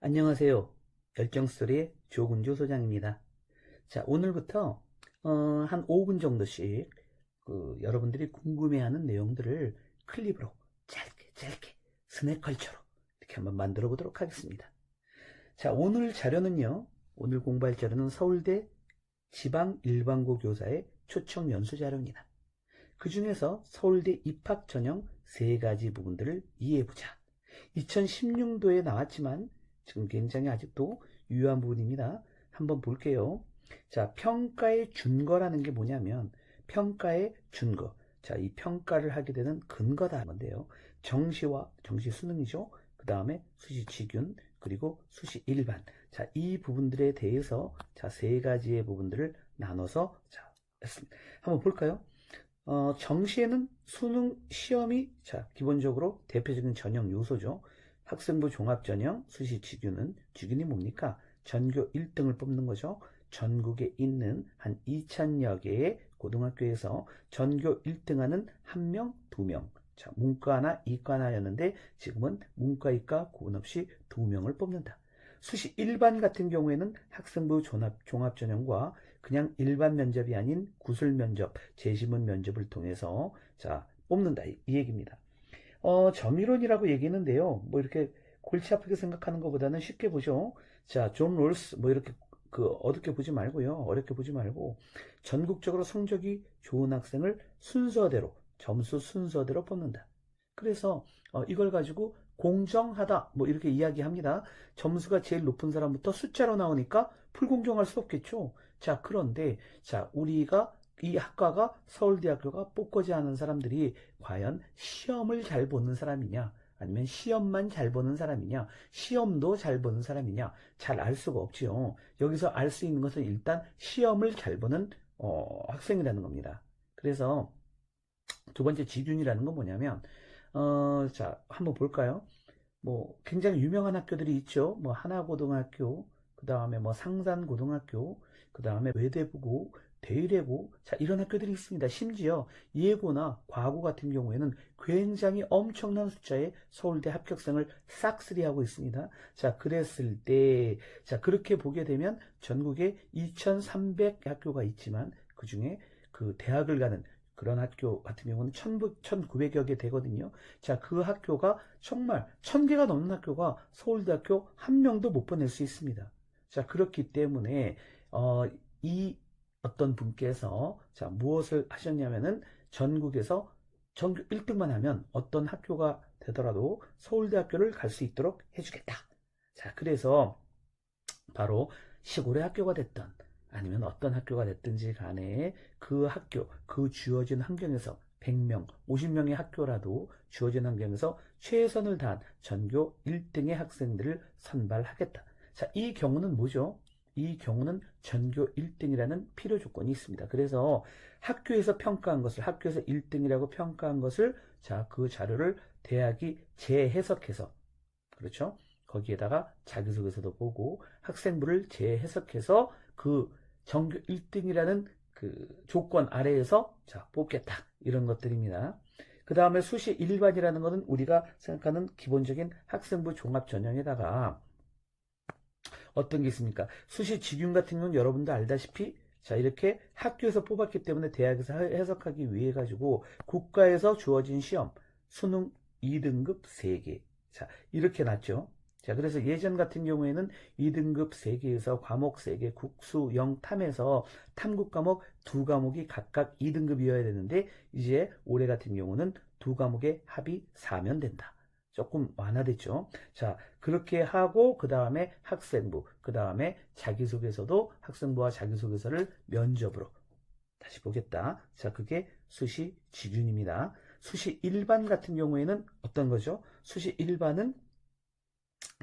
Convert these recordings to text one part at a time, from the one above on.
안녕하세요. 열정스토리의 조군조 소장입니다. 자, 오늘부터 한 5분 정도씩 여러분들이 궁금해하는 내용들을 클립으로 짧게 짧게 스낵컬처로 이렇게 한번 만들어 보도록 하겠습니다. 자, 오늘 자료는요. 오늘 공부할 자료는 서울대 지방일반고 교사의 초청 연수 자료입니다. 그 중에서 서울대 입학 전형 세 가지 부분들을 이해해보자. 2016도에 나왔지만 지금 굉장히 아직도 유효한 부분입니다. 한번 볼게요. 자, 평가의 준거라는 게 뭐냐면 평가의 준거. 자, 이 평가를 하게 되는 근거다 건데요. 정시와 정시 수능이죠. 그 다음에 수시 직윤 그리고 수시 일반. 자, 이 부분들에 대해서 자, 세 가지의 부분들을 나눠서 자, 했습니다. 한번 볼까요? 정시에는 수능 시험이 자 기본적으로 대표적인 전형 요소죠. 학생부 종합전형 수시 직윤이 뭡니까? 전교 1등을 뽑는 거죠. 전국에 있는 한 2,000여 개의 고등학교에서 전교 1등하는 1명, 2명. 자, 문과나 이과나였는데 지금은 문과, 이과 구분 없이 2명을 뽑는다. 수시 일반 같은 경우에는 학생부 종합전형과 그냥 일반 면접이 아닌 구술 면접, 재시문 면접을 통해서 자 뽑는다 이 얘기입니다. 점이론이라고 얘기했는데요. 뭐 이렇게 골치 아프게 생각하는 것보다는 쉽게 보죠. 자, 존 롤스 뭐 이렇게 어둡게 보지 말고요. 어렵게 보지 말고 전국적으로 성적이 좋은 학생을 순서대로 점수 순서대로 뽑는다. 그래서 이걸 가지고 공정하다 뭐 이렇게 이야기합니다. 점수가 제일 높은 사람부터 숫자로 나오니까 불공정할 수 없겠죠. 자, 그런데 자, 우리가 이 학과가 서울대학교가 뽑고자 하는 사람들이 과연 시험을 잘 보는 사람이냐 아니면 시험만 잘 보는 사람이냐 시험도 잘 보는 사람이냐 잘 알 수가 없지요. 여기서 알 수 있는 것은 일단 시험을 잘 보는 학생이라는 겁니다. 그래서 두 번째 지균이라는 건 뭐냐면 자 한번 볼까요? 뭐 굉장히 유명한 학교들이 있죠. 뭐 하나고등학교, 그 다음에 뭐 상산고등학교, 그 다음에 외대부고, 대일외고, 자 이런 학교들이 있습니다. 심지어 예고나 과고 같은 경우에는 굉장히 엄청난 숫자의 서울대 합격생을 싹쓸이하고 있습니다. 자 그랬을 때, 자 그렇게 보게 되면 전국에 2,300 학교가 있지만 그 중에 그 대학을 가는 그런 학교 같은 경우는 1,900여 개 되거든요. 자, 그 학교가 정말 1,000개가 넘는 학교가 서울대학교 한 명도 못 보낼 수 있습니다. 자, 그렇기 때문에 이 어떤 분께서 자, 무엇을 하셨냐면은 전국에서 전교 1등만 하면 어떤 학교가 되더라도 서울대학교를 갈 수 있도록 해주겠다. 자, 그래서 바로 시골의 학교가 됐던 아니면 어떤 학교가 됐든지 간에 그 학교, 그 주어진 환경에서 100명, 50명의 학교라도 주어진 환경에서 최선을 다한 전교 1등의 학생들을 선발하겠다. 자, 이 경우는 뭐죠? 이 경우는 전교 1등이라는 필요 조건이 있습니다. 그래서 학교에서 평가한 것을, 학교에서 1등이라고 평가한 것을, 자, 그 자료를 대학이 재해석해서, 그렇죠? 거기에다가 자기소개서도 보고 학생부를 재해석해서 그 전교 1등이라는 그 조건 아래에서 자 뽑겠다 이런 것들입니다. 그 다음에 수시 일반이라는 것은 우리가 생각하는 기본적인 학생부 종합 전형에다가 어떤 게 있습니까? 수시 직윤 같은 경우는 여러분도 알다시피 자 이렇게 학교에서 뽑았기 때문에 대학에서 해석하기 위해 가지고 국가에서 주어진 시험 수능 2등급 3개 자 이렇게 났죠. 자 그래서 예전 같은 경우에는 2등급 3개에서 과목 3개 국수 영탐에서 탐구 과목 2과목이 각각 2등급이어야 되는데 이제 올해 같은 경우는 2과목의 합이 4면 된다. 조금 완화됐죠. 자, 그렇게 하고 그 다음에 학생부, 그 다음에 자기소개서도 학생부와 자기소개서를 면접으로 다시 보겠다. 자, 그게 수시 지준입니다. 수시 일반 같은 경우에는 어떤 거죠? 수시 일반은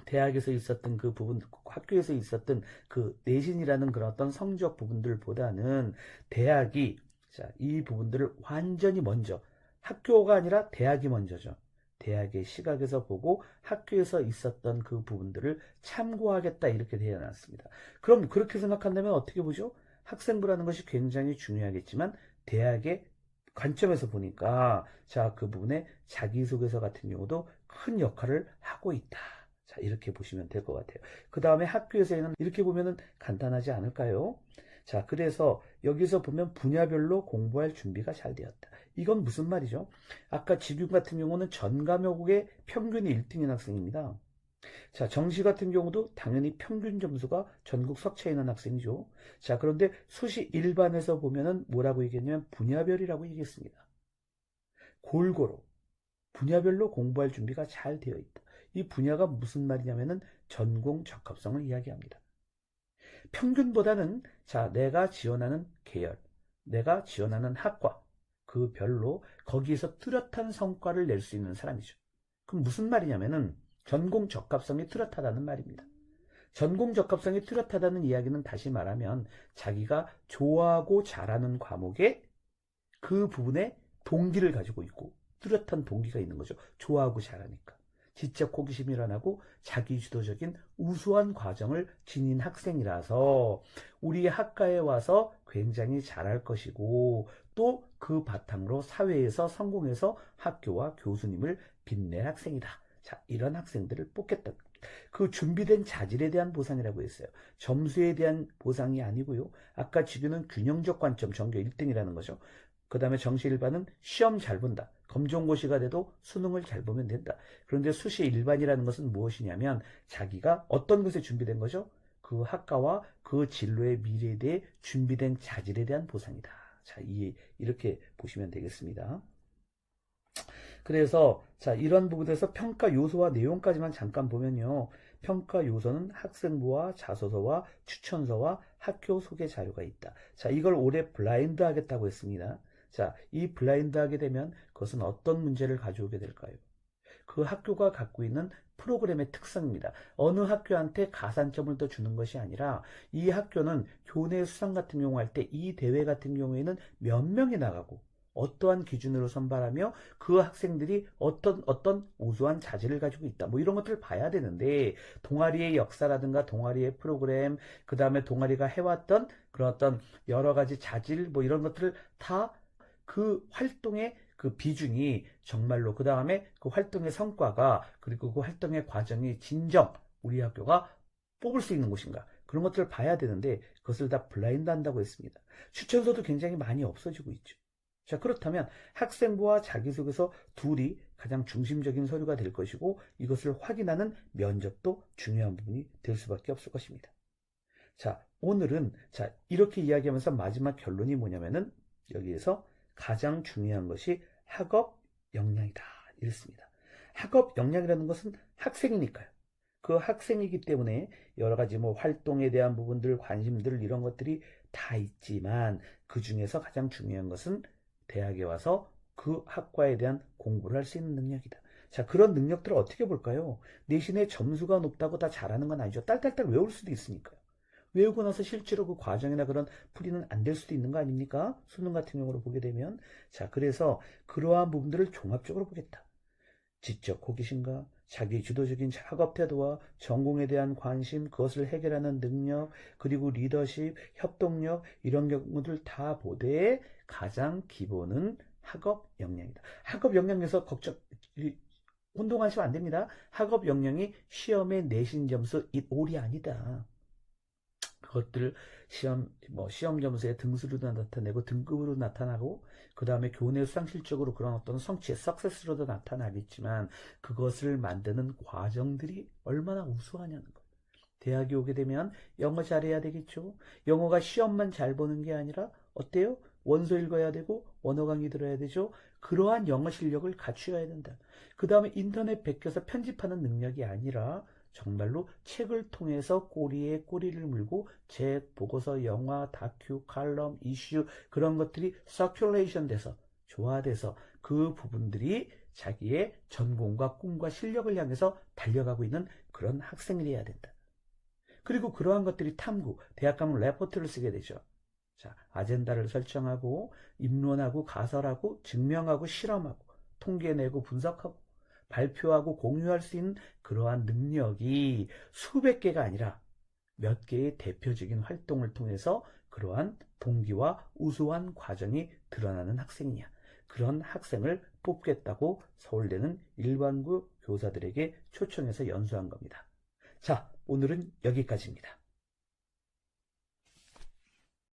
대학에서 있었던 그 부분, 학교에서 있었던 그 내신이라는 그런 어떤 성적 부분들보다는 대학이 자, 이 부분들을 완전히 먼저 학교가 아니라 대학이 먼저죠. 대학의 시각에서 보고 학교에서 있었던 그 부분들을 참고하겠다 이렇게 되어 놨습니다. 그럼 그렇게 생각한다면 어떻게 보죠? 학생부라는 것이 굉장히 중요하겠지만 대학의 관점에서 보니까 자, 그 부분에 자기소개서 같은 경우도 큰 역할을 하고 있다. 자, 이렇게 보시면 될 것 같아요. 그 다음에 학교에서는 이렇게 보면은 간단하지 않을까요? 자, 그래서 여기서 보면 분야별로 공부할 준비가 잘 되었다. 이건 무슨 말이죠? 아까 직윤 같은 경우는 전 과목의 평균이 1등인 학생입니다. 자, 정시 같은 경우도 당연히 평균 점수가 전국 석차에 있는 학생이죠. 자, 그런데 수시 일반에서 보면은 뭐라고 얘기했냐면 분야별이라고 얘기했습니다. 골고루 분야별로 공부할 준비가 잘 되어 있다. 이 분야가 무슨 말이냐면은 전공 적합성을 이야기합니다. 평균보다는 자, 내가 지원하는 계열, 내가 지원하는 학과, 그 별로 거기에서 뚜렷한 성과를 낼 수 있는 사람이죠. 그럼 무슨 말이냐면은 전공 적합성이 뚜렷하다는 말입니다. 전공 적합성이 뚜렷하다는 이야기는 다시 말하면 자기가 좋아하고 잘하는 과목에 그 부분에 동기를 가지고 있고 뚜렷한 동기가 있는 거죠. 좋아하고 잘하니까. 지적 호기심이 일어나고 자기주도적인 우수한 과정을 지닌 학생이라서 우리 학과에 와서 굉장히 잘할 것이고 또 그 바탕으로 사회에서 성공해서 학교와 교수님을 빛낼 학생이다. 자, 이런 학생들을 뽑겠다. 그 준비된 자질에 대한 보상이라고 했어요. 점수에 대한 보상이 아니고요. 아까 지규는 균형적 관점 전교 1등이라는 거죠. 그 다음에 정시 일반은 시험 잘 본다. 검정고시가 돼도 수능을 잘 보면 된다. 그런데 수시 일반이라는 것은 무엇이냐면 자기가 어떤 것에 준비된 거죠? 그 학과와 그 진로의 미래에 대해 준비된 자질에 대한 보상이다. 자, 이렇게 보시면 되겠습니다. 그래서 자, 이런 부분에서 평가 요소와 내용까지만 잠깐 보면요. 평가 요소는 학생부와 자소서와 추천서와 학교 소개 자료가 있다. 자, 이걸 올해 블라인드 하겠다고 했습니다. 자, 이 블라인드 하게 되면 그것은 어떤 문제를 가져오게 될까요? 그 학교가 갖고 있는 프로그램의 특성입니다. 어느 학교한테 가산점을 더 주는 것이 아니라 이 학교는 교내 수상 같은 경우 할 때 이 대회 같은 경우에는 몇 명이 나가고 어떠한 기준으로 선발하며 그 학생들이 어떤 우수한 자질을 가지고 있다. 뭐 이런 것들을 봐야 되는데 동아리의 역사라든가 동아리의 프로그램, 그 다음에 동아리가 해왔던 그런 어떤 여러 가지 자질 뭐 이런 것들을 다 그 활동의 그 비중이 정말로 그 다음에 그 활동의 성과가 그리고 그 활동의 과정이 진정 우리 학교가 뽑을 수 있는 곳인가 그런 것들을 봐야 되는데 그것을 다 블라인드 한다고 했습니다. 추천서도 굉장히 많이 없어지고 있죠. 자, 그렇다면 학생부와 자기소개서 둘이 가장 중심적인 서류가 될 것이고 이것을 확인하는 면접도 중요한 부분이 될 수밖에 없을 것입니다. 자, 오늘은 자, 이렇게 이야기하면서 마지막 결론이 뭐냐면은 여기에서 가장 중요한 것이 학업 역량이다. 이랬습니다. 학업 역량이라는 것은 학생이니까요. 그 학생이기 때문에 여러 가지 뭐 활동에 대한 부분들, 관심들 이런 것들이 다 있지만 그 중에서 가장 중요한 것은 대학에 와서 그 학과에 대한 공부를 할 수 있는 능력이다. 자, 그런 능력들을 어떻게 볼까요? 내신의 점수가 높다고 다 잘하는 건 아니죠. 딸딸딸 외울 수도 있으니까요. 외우고 나서 실제로 그 과정이나 그런 풀이는 안 될 수도 있는 거 아닙니까? 수능 같은 경우로 보게 되면. 자, 그래서 그러한 부분들을 종합적으로 보겠다. 지적 호기심과 자기 주도적인 학업 태도와 전공에 대한 관심, 그것을 해결하는 능력, 그리고 리더십, 협동력 이런 경우들 다 보되 가장 기본은 학업 역량이다. 학업 역량에서 혼동하시면 안 됩니다. 학업 역량이 시험의 내신 점수 올이 아니다. 그것들을 시험 점수의 등수로도 나타내고 등급으로 나타나고 그 다음에 교내 수상 실적으로 그런 어떤 성취의 석세스로도 나타나겠지만 그것을 만드는 과정들이 얼마나 우수하냐는 것. 대학에 오게 되면 영어 잘해야 되겠죠. 영어가 시험만 잘 보는 게 아니라 어때요? 원서 읽어야 되고 원어 강의 들어야 되죠. 그러한 영어 실력을 갖추어야 된다. 그 다음에 인터넷 베껴서 편집하는 능력이 아니라 정말로 책을 통해서 꼬리에 꼬리를 물고 책, 보고서, 영화, 다큐, 칼럼, 이슈 그런 것들이 서큘레이션 돼서 조화돼서 그 부분들이 자기의 전공과 꿈과 실력을 향해서 달려가고 있는 그런 학생이 돼야 된다. 그리고 그러한 것들이 탐구, 대학 가면 레포트를 쓰게 되죠. 자, 아젠다를 설정하고 입론하고 가설하고 증명하고 실험하고 통계내고 분석하고 발표하고 공유할 수 있는 그러한 능력이 수백 개가 아니라 몇 개의 대표적인 활동을 통해서 그러한 동기와 우수한 과정이 드러나는 학생이냐. 그런 학생을 뽑겠다고 서울대는 일반고 교사들에게 초청해서 연수한 겁니다. 자, 오늘은 여기까지입니다.